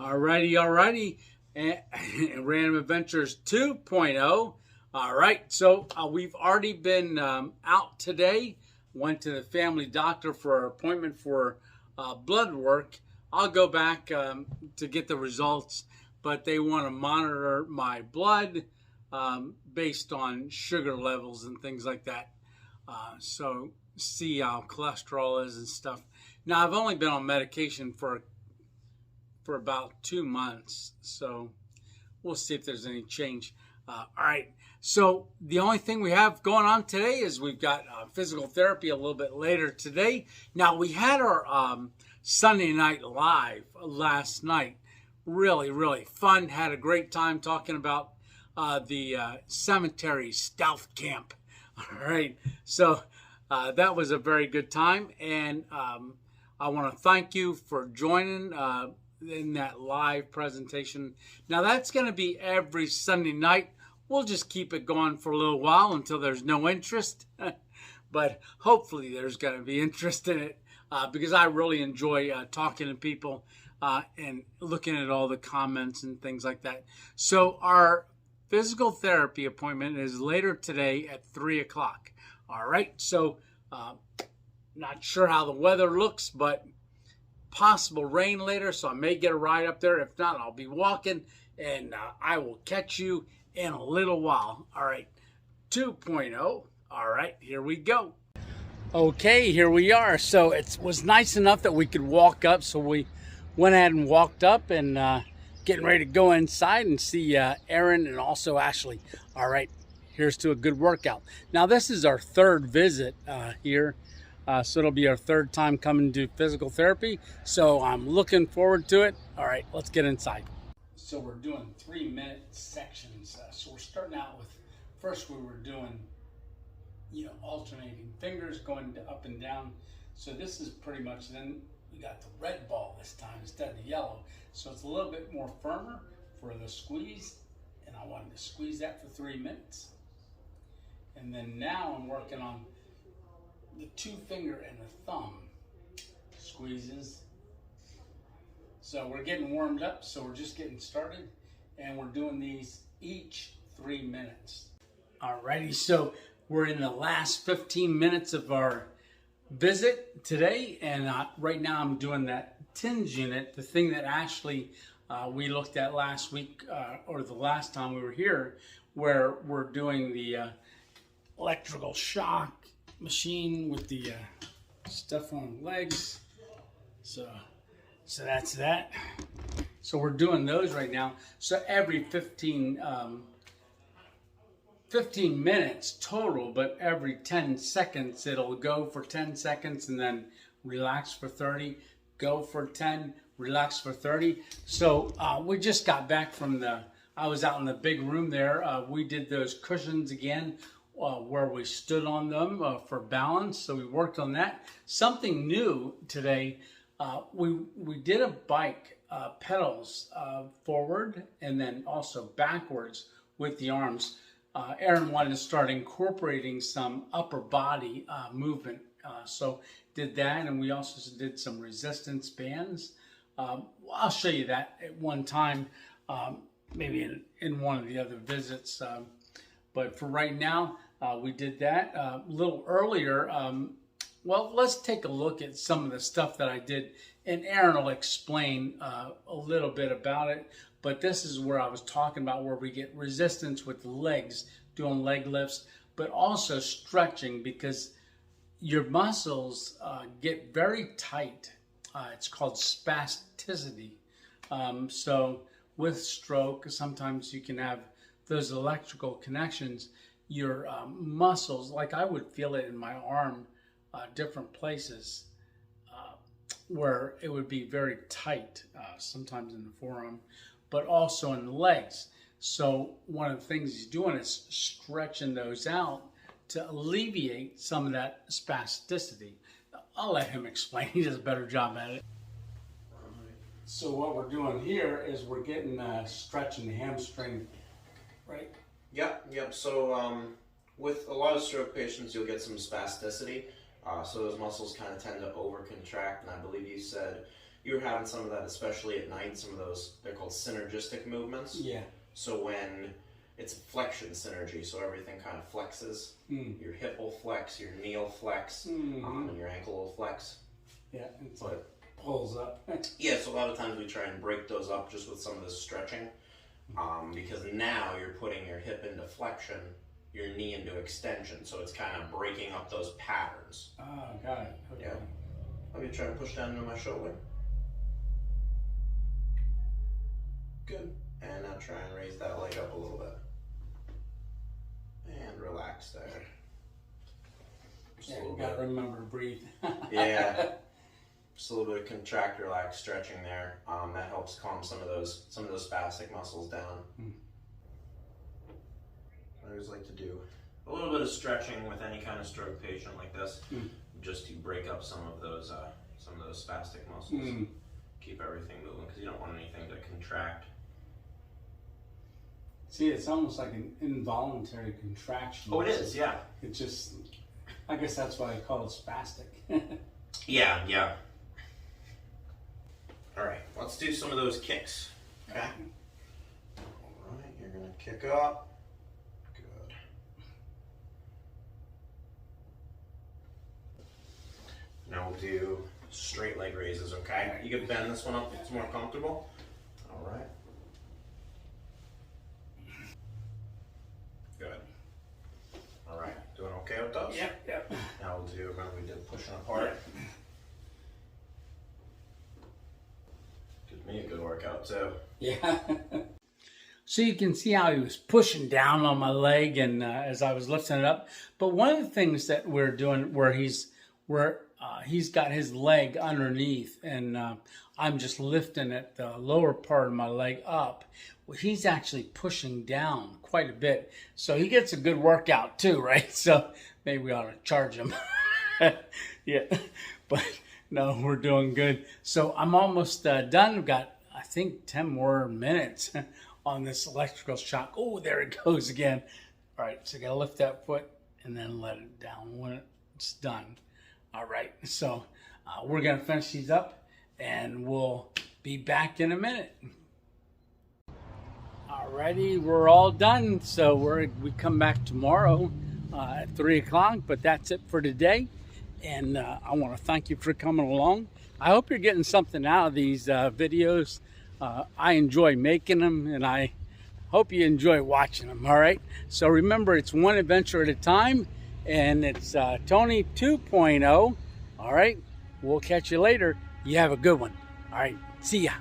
Alrighty. And Random Adventures 2.0. All right, so we've already been out today. Went to the family doctor for an appointment for blood work. I'll go back to get the results, but they want to monitor my blood based on sugar levels and things like that. So see how cholesterol is and stuff. Now, I've only been on medication for about 2 months, so we'll see if there's any change. All right, so the only thing we have going on today is we've got physical therapy a little bit later today. Now, we had our Sunday night live last night. Really fun. Had a great time talking about the cemetery stealth camp. All right, so that was a very good time, and I want to thank you for joining in that live presentation. Now, that's going to be every Sunday night. We'll just keep it going for a little while until there's no interest, but hopefully there's going to be interest in it because I really enjoy talking to people and looking at all the comments and things like that. So our physical therapy appointment is later today at 3 o'clock. All right, so not sure how the weather looks, but possible rain later, so I may get a ride up there. If not, I'll be walking, and I will catch you in a little while. All right, 2.0. All right, here we go. Okay, here we are. So it was nice enough that we could walk up, so we went ahead and walked up and getting ready to go inside and see Aaron and also Ashley. All right, here's to a good workout. Now, this is our third visit here. So it'll be our third time coming to physical therapy. So I'm looking forward to it. All right, let's get inside. So we're doing 3-minute sections. So we're starting out with, first we were doing, alternating fingers going up and down. So this is pretty much, then we got the red ball this time instead of the yellow. So it's a little bit more firmer for the squeeze. And I wanted to squeeze that for 3 minutes. And then now I'm working on the 2-finger and the thumb squeezes. So we're getting warmed up, so we're just getting started, and we're doing these each 3 minutes. Alrighty, so we're in the last 15 minutes of our visit today, and right now I'm doing that TINS unit, the thing that Ashley we looked at last week, or the last time we were here, where we're doing the electrical shock machine with the stuff on legs. So that's that. So we're doing those right now. So every 15 minutes total, but every 10 seconds it'll go for 10 seconds and then relax for 30, go for 10, relax for 30. So we just got back from I was out in the big room there. We did those cushions again. Where we stood on them for balance, so we worked on that. Something new today, we did a bike pedals forward and then also backwards with the arms. Aaron wanted to start incorporating some upper body movement, so did that, and we also did some resistance bands. I'll show you that at one time, maybe in one of the other visits, but for right now, we did that a little earlier. Well, let's take a look at some of the stuff that I did, and Aaron will explain a little bit about it. But this is where I was talking about where we get resistance with the legs, doing leg lifts, but also stretching because your muscles get very tight. It's called spasticity. So with stroke, sometimes you can have those electrical connections. Your muscles, like I would feel it in my arm, different places where it would be very tight, sometimes in the forearm, but also in the legs. So one of the things he's doing is stretching those out to alleviate some of that spasticity. I'll let him explain. He does a better job at it. So what we're doing here is we're getting stretching the hamstring, right? Yep. So with a lot of stroke patients, you'll get some spasticity. So those muscles kind of tend to over contract, and I believe you said you were having some of that, especially at night. Some of those, they're called synergistic movements. Yeah. So when it's flexion synergy, so everything kind of flexes. Your hip will flex, your knee will flex, and your ankle will flex. Yeah, it's like pulls up. Yeah, so a lot of times we try and break those up just with some of this stretching, because now you're putting your hip into flexion, your knee into extension, so it's kind of breaking up those patterns. Oh, got it. Okay. Yeah. Let me try and push down into my shoulder. Good. And now try and raise that leg up a little bit. And relax there. Just Yeah, you gotta remember to breathe. Yeah. Just a little bit of contract, relax, stretching there. That helps calm some of those spastic muscles down. I always like to do a little bit of stretching with any kind of stroke patient like this, just to break up some of those spastic muscles. Keep everything moving because you don't want anything to contract. See, it's almost like an involuntary contraction. Oh, it is, yeah. It just, I guess that's why I call it spastic. Yeah, yeah. All right, let's do some of those kicks, okay? All right, you're gonna kick up. Good. Now we'll do straight leg raises, okay? You can bend this one up if it's more comfortable. All right. Good. All right, doing okay with those? Yep. Now we'll do, remember we did pushing apart. Gives me a good workout too. Yeah. So you can see how he was pushing down on my leg, and as I was lifting it up. But one of the things that we're doing, where he's got his leg underneath, and I'm just lifting at the lower part of my leg up. Well, he's actually pushing down quite a bit, so he gets a good workout too, right? So maybe we ought to charge him. Yeah, but no, we're doing good. So I'm almost done. I've got, I think, 10 more minutes on this electrical shock. Oh, there it goes again. All right, so I gotta lift that foot and then let it down when it's done. All right, so we're gonna finish these up and we'll be back in a minute. Alrighty, we're all done. So we come back tomorrow at 3 o'clock, but that's it for today. And I want to thank you for coming along. I hope you're getting something out of these videos. I enjoy making them, and I hope you enjoy watching them. All right, so remember, it's one adventure at a time, and it's Tony 2.0. All right, we'll catch you later. You have a good one. All right, see ya.